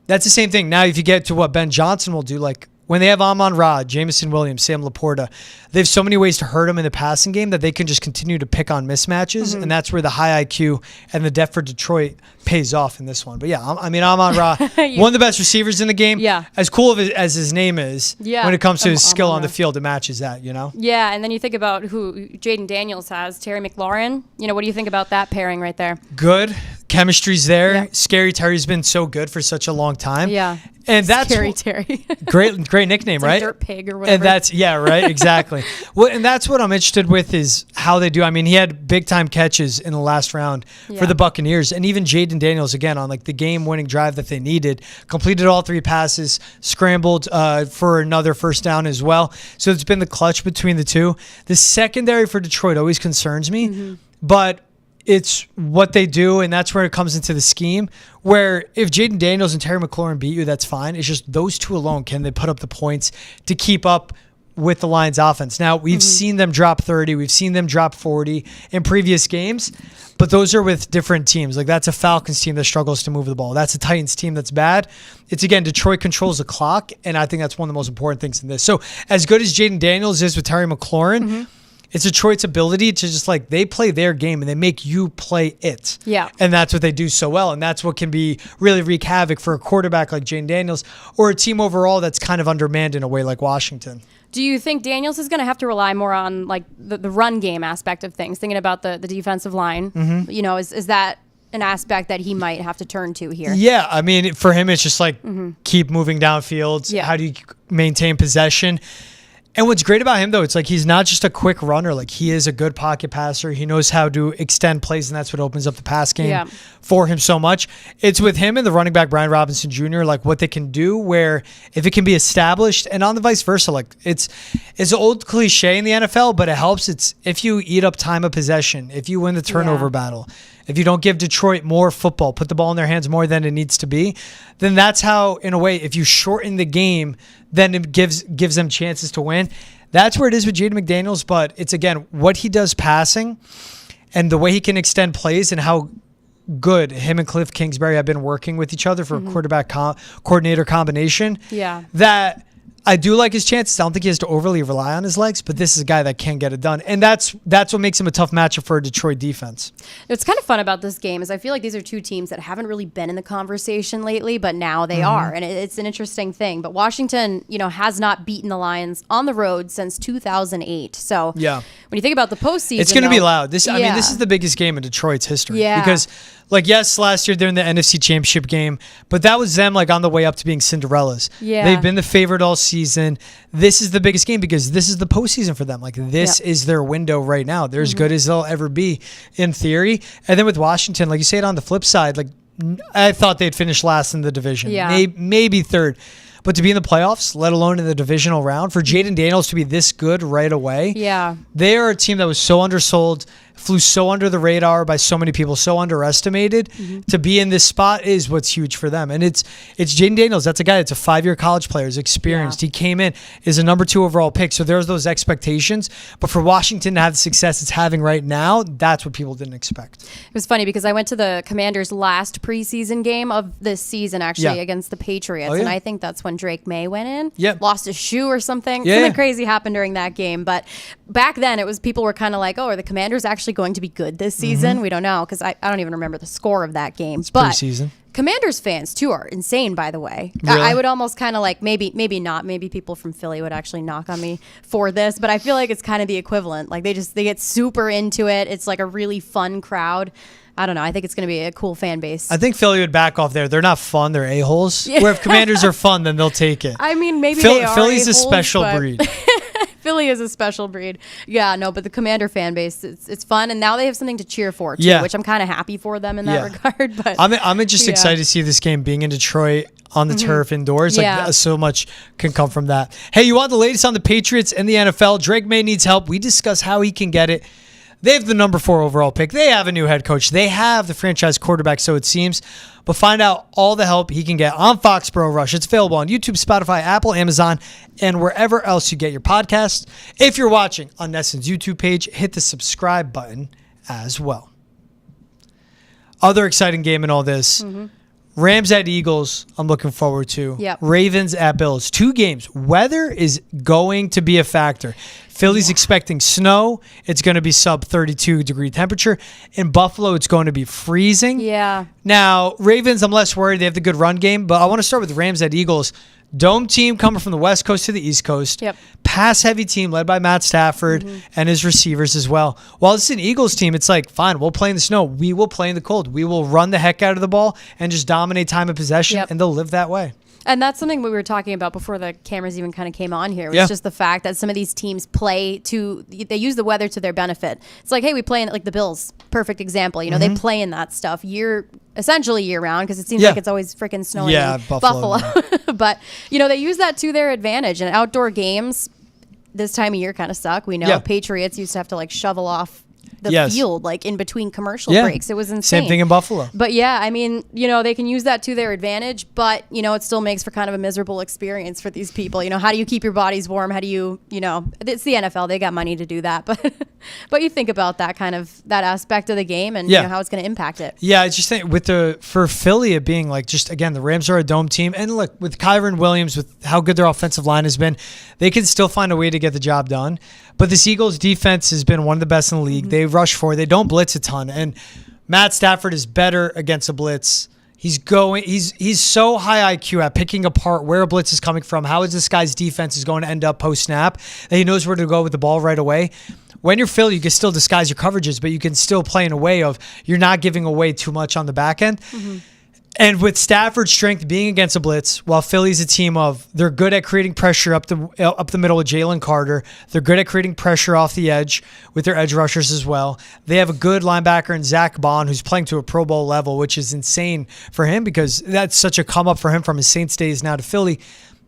that's the same thing. Now, if you get to what Ben Johnson will do, like when they have Amon-Ra, Jamison Williams, Sam Laporta, they have so many ways to hurt him in the passing game that they can just continue to pick on mismatches, and that's where the high IQ and the depth for Detroit pays off in this one. But yeah, I mean, Amon-Ra, one of the best receivers in the game. Yeah. As cool as his name is, when it comes to his skill on the field, it matches that, you know? Yeah, and then you think about who Jaden Daniels has, Terry McLaurin. You know, what do you think about that pairing right there? Good. Chemistry's there. Yeah. Scary Terry's been so good for such a long time. Yeah. And that's Scary Terry. great nickname, it's right? Like Dirt Pig or whatever. And that's right, exactly. Well, and that's what I'm interested with is how they do. I mean, he had big time catches in the last round for the Buccaneers, and even Jaden Daniels again on like the game winning drive that they needed, completed all 3 passes, scrambled for another first down as well. So it's been the clutch between the two. The secondary for Detroit always concerns me, but it's what they do, and that's where it comes into the scheme, where if Jaden Daniels and Terry McLaurin beat you, that's fine. It's just those two alone, can they put up the points to keep up with the Lions offense? Now, we've seen them drop 30. We've seen them drop 40 in previous games, but those are with different teams. Like, that's a Falcons team that struggles to move the ball. That's a Titans team that's bad. It's, again, Detroit controls the clock, and I think that's one of the most important things in this. So, as good as Jaden Daniels is with Terry McLaurin, it's Detroit's ability to just like, they play their game and they make you play it. Yeah. And that's what they do so well. And that's what can be really wreak havoc for a quarterback like Jaden Daniels or a team overall that's kind of undermanned in a way like Washington. Do you think Daniels is going to have to rely more on like the run game aspect of things, thinking about the defensive line? You know, is that an aspect that he might have to turn to here? Yeah. I mean, for him, it's just like keep moving downfield. Yeah. How do you maintain possession? And what's great about him, though, it's like he's not just a quick runner. Like, he is a good pocket passer. He knows how to extend plays, and that's what opens up the pass game for him so much. It's with him and the running back, Brian Robinson Jr., like what they can do where if it can be established, and on the vice versa, like it's an old cliche in the NFL, but it helps. It's if you eat up time of possession, if you win the turnover battle, if you don't give Detroit more football, put the ball in their hands more than it needs to be, then that's how, in a way, if you shorten the game, then it gives them chances to win. That's where it is with Jaden McDaniels, but it's, again, what he does passing and the way he can extend plays and how good him and Cliff Kingsbury have been working with each other for a quarterback coordinator combination. Yeah. That I do like his chances. I don't think he has to overly rely on his legs, but this is a guy that can get it done. And that's what makes him a tough matchup for a Detroit defense. What's kind of fun about this game is I feel like these are two teams that haven't really been in the conversation lately, but now they are. And it's an interesting thing. But Washington, you know, has not beaten the Lions on the road since 2008. So when you think about the postseason, it's going to be loud. I mean, this is the biggest game in Detroit's history. Yeah. Because, like, yes, last year they're in the NFC Championship game, but that was them, like, on the way up to being Cinderellas. Yeah. They've been the favorite all season. This is the biggest game because this is the postseason for them. Like, this is their window right now. They're as good as they'll ever be in theory. And then with Washington, like you say it on the flip side, like, I thought they'd finish last in the division. Yeah. Maybe third. But to be in the playoffs, let alone in the divisional round, for Jaden Daniels to be this good right away, they are a team that was so undersold, flew so under the radar by so many people, so underestimated. To be in this spot is what's huge for them. And it's Jaden Daniels. That's a guy that's a 5-year college player, is experienced. He came in, is a number 2 overall pick. So there's those expectations. But for Washington to have the success it's having right now, that's what people didn't expect. It was funny because I went to the Commanders' last preseason game of this season, actually, against the Patriots. And I think that's when Drake Maye went in, lost his shoe or something. Something crazy happened during that game. But back then, it was people were kind of like, oh, are the Commanders actually going to be good this season? We don't know because I don't even remember the score of that game. But preseason. Commanders fans too are insane, by the way. Really? I would almost kind of like maybe not. Maybe people from Philly would actually knock on me for this, but I feel like it's kind of the equivalent. Like they get super into it. It's like a really fun crowd. I don't know. I think it's going to be a cool fan base. I think Philly would back off there. They're not fun. They're a-holes. Where if Commanders are fun, then they'll take it. I mean, maybe they are Philly's a-holes, special breed. Philly is a special breed. Yeah, no, but the Commander fan base, it's fun, and now they have something to cheer for too, which I'm kind of happy for them in that regard. But I'm just excited to see this game being in Detroit on the turf indoors. Like so much can come from that. Hey, you want the latest on the Patriots and the NFL? Drake Maye needs help. We discuss how he can get it. They have the number 4 overall pick. They have a new head coach. They have the franchise quarterback, so it seems. But find out all the help he can get on Foxborough Rush. It's available on YouTube, Spotify, Apple, Amazon, and wherever else you get your podcasts. If you're watching on Nesson's YouTube page, hit the subscribe button as well. Other exciting game in all this. Rams at Eagles, I'm looking forward to. Ravens at Bills. 2 games. Weather is going to be a factor. Philly's expecting snow. It's going to be sub 32 degree temperature. In Buffalo, it's going to be freezing. Now, Ravens, I'm less worried. They have the good run game, but I want to start with the Rams at Eagles. Dome team coming from the West Coast to the East Coast. Pass-heavy team led by Matt Stafford and his receivers as well. While it's an Eagles team, it's like, fine, we'll play in the snow. We will play in the cold. We will run the heck out of the ball and just dominate time of possession, and they'll live that way. And that's something we were talking about before the cameras even kind of came on here. It was just the fact that some of these teams they use the weather to their benefit. It's like, hey, we play in, like the Bills, perfect example. You know, they play in that stuff essentially year round, because it seems like it's always freaking snowing in Buffalo. But, you know, they use that to their advantage. And outdoor games this time of year kind of suck. We know Patriots used to have to like shovel off the field, like in between commercial breaks. It was insane. Same thing in Buffalo. But yeah, I mean, you know, they can use that to their advantage, but, you know, it still makes for kind of a miserable experience for these people. You know, how do you keep your bodies warm? How do you know, it's the NFL. They got money to do that. But you think about that kind of, that aspect of the game and you know, how it's going to impact it. Yeah, I just think for Philly, it being like, just again, the Rams are a dome team. And look, with Kyron Williams, with how good their offensive line has been, they can still find a way to get the job done. But this Eagles defense has been one of the best in the league. They rush forward. They don't blitz a ton. And Matt Stafford is better against a blitz. He's so high IQ at picking apart where a blitz is coming from. How is this guy's defense is going to end up post-snap? That he knows where to go with the ball right away. When you're Philly, you can still disguise your coverages, but you can still play in a way of you're not giving away too much on the back end. And with Stafford's strength being against a blitz, while Philly's a team of, they're good at creating pressure up the middle with Jalen Carter. They're good at creating pressure off the edge with their edge rushers as well. They have a good linebacker in Zach Bond, who's playing to a Pro Bowl level, which is insane for him because that's such a come up for him from his Saints days now to Philly.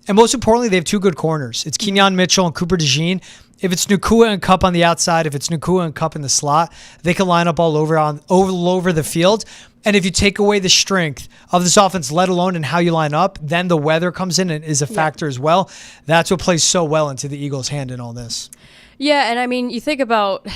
And most importantly, they have 2 good corners. It's Kenyon Mitchell and Cooper DeJean. If it's Nacua and Kupp on the outside, if it's Nacua and Kupp in the slot, they can line up all over the field. And if you take away the strength of this offense, let alone in how you line up, then the weather comes in and is a factor as well. That's what plays so well into the Eagles' hand in all this. Yeah, and I mean, you think about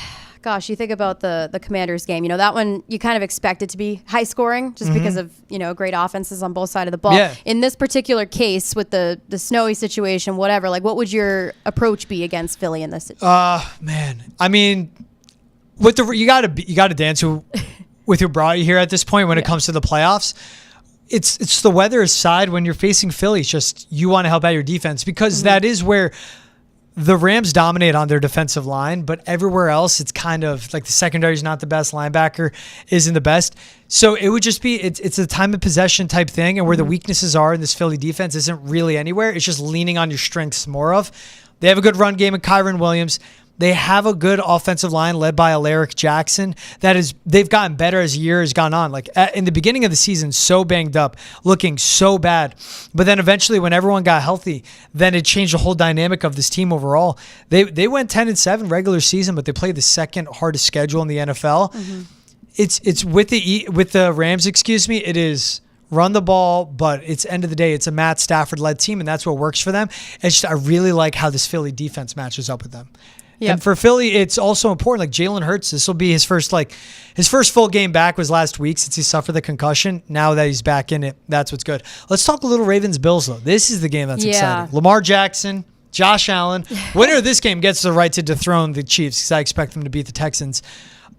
the Commanders game. You know, that one you kind of expect it to be high scoring just because of, you know, great offenses on both sides of the ball. Yeah. In this particular case with the snowy situation, whatever, like what would your approach be against Philly in this situation? Man. I mean, you gotta dance with your bra here at this point when it comes to the playoffs. It's the weather aside when you're facing Philly. It's just you want to help out your defense because that is where the Rams dominate on their defensive line, but everywhere else it's kind of like the secondary is not the best, linebacker isn't the best. So it would just be it's a time of possession type thing, and where the weaknesses are in this Philly defense isn't really anywhere. It's just leaning on your strengths more of. They have a good run game in Kyron Williams. They have a good offensive line led by Alaric Jackson. They've gotten better as the year has gone on. Like in the beginning of the season, so banged up, looking so bad. But then eventually when everyone got healthy, then it changed the whole dynamic of this team overall. They went 10-7 regular season, but they played the second hardest schedule in the NFL. It's with the Rams, it is run the ball, but it's end of the day, it's a Matt Stafford-led team, and that's what works for them. It's just, I really like how this Philly defense matches up with them. Yep. And for Philly, it's also important. Like Jalen Hurts, this will be his first full game back was last week since he suffered the concussion. Now that he's back in it, that's what's good. Let's talk a little Ravens-Bills, though. This is the game that's exciting. Lamar Jackson, Josh Allen. Winner of this game gets the right to dethrone the Chiefs because I expect them to beat the Texans.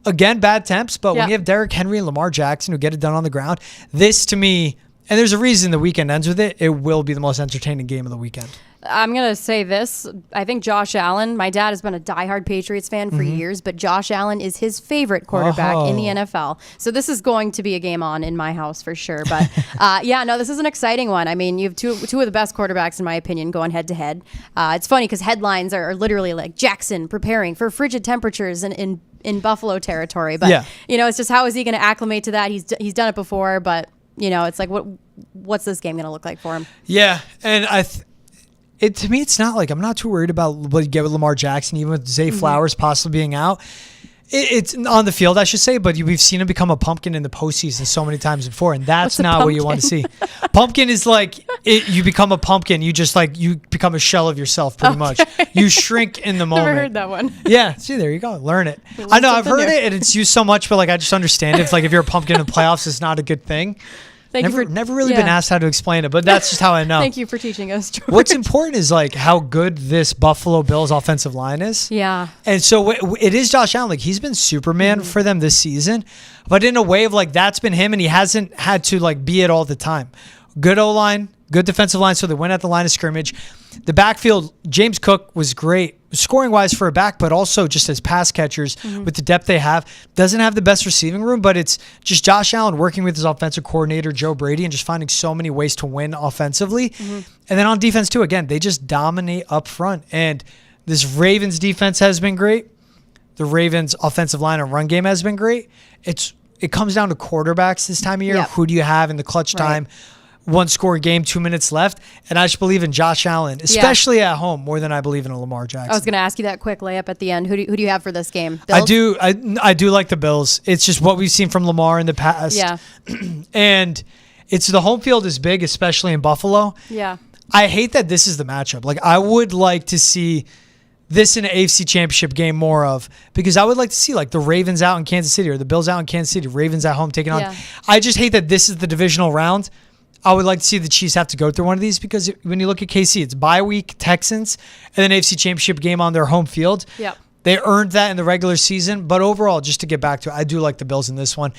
Again, bad temps, but when you have Derrick Henry and Lamar Jackson who get it done on the ground, this to me, and there's a reason the weekend ends with it, it will be the most entertaining game of the weekend. I'm going to say this. I think Josh Allen, my dad has been a diehard Patriots fan for years, but Josh Allen is his favorite quarterback in the NFL. So this is going to be a game on in my house for sure. But this is an exciting one. I mean, you have two of the best quarterbacks, in my opinion, going head to head. It's funny because headlines are literally like Jackson preparing for frigid temperatures in Buffalo territory. But, it's just how is he going to acclimate to that? He's done it before, but, it's like, what's this game going to look like for him? Yeah, and to me, it's not like I'm not too worried about what you get with Lamar Jackson, even with Zay Flowers possibly being out. It's on the field, I should say, but we've seen him become a pumpkin in the postseason so many times before, and that's not what you want to see. Pumpkin is like you become a pumpkin. You just you become a shell of yourself, pretty much. You shrink in the moment. Never heard that one. Yeah, see, there you go. Learn it. I know I've heard it, and it's used so much, but I just understand it. If you're a pumpkin in the playoffs, it's not a good thing. Never really been asked how to explain it, but that's just how I know. Thank you for teaching us, George. What's important is how good this Buffalo Bills offensive line is. Yeah. And so it is Josh Allen. He's been Superman for them this season, but in a way of that's been him, and he hasn't had to be it all the time. Good O-line, good defensive line, so they went at the line of scrimmage. The backfield, James Cook was great scoring-wise for a back, but also just as pass catchers with the depth they have. Doesn't have the best receiving room, but it's just Josh Allen working with his offensive coordinator, Joe Brady, and just finding so many ways to win offensively. And then on defense, too, again, they just dominate up front. And this Ravens defense has been great. The Ravens offensive line and run game has been great. It comes down to quarterbacks this time of year. Yep. Who do you have in the clutch time? One score game, 2 minutes left. And I just believe in Josh Allen, especially at home, more than I believe in a Lamar Jackson. I was going to ask you that quick layup at the end. Who do you have for this game? Bills? I do like the Bills. It's just what we've seen from Lamar in the past. Yeah. And it's the home field is big, especially in Buffalo. Yeah. I hate that this is the matchup. I would like to see this in an AFC Championship game more of, because I would like to see the Ravens out in Kansas City or the Bills out in Kansas City, Ravens at home taking on. Yeah. I just hate that this is the divisional round. I would like to see the Chiefs have to go through one of these, because when you look at KC, it's bye week, Texans, and then AFC Championship game on their home field. Yep. They earned that in the regular season, but overall, just to get back to it, I do like the Bills in this one.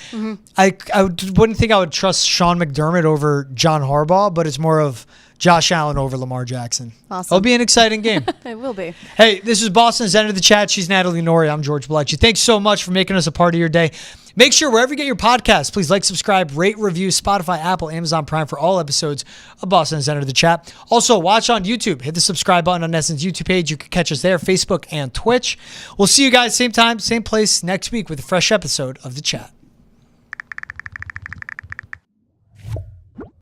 I wouldn't think I would trust Sean McDermott over John Harbaugh, but it's more of Josh Allen over Lamar Jackson. Awesome. It'll be an exciting game. It will be. Hey, this is Boston's End of the Chat. She's Natalie Noury. I'm George Balekji. Thanks so much for making us a part of your day. Make sure wherever you get your podcasts, please subscribe, rate, review, Spotify, Apple, Amazon Prime for all episodes of Boston's End of the Chat. Also, watch on YouTube. Hit the subscribe button on Essence YouTube page. You can catch us there, Facebook and Twitch. We'll see you guys same time, same place next week with a fresh episode of The Chat.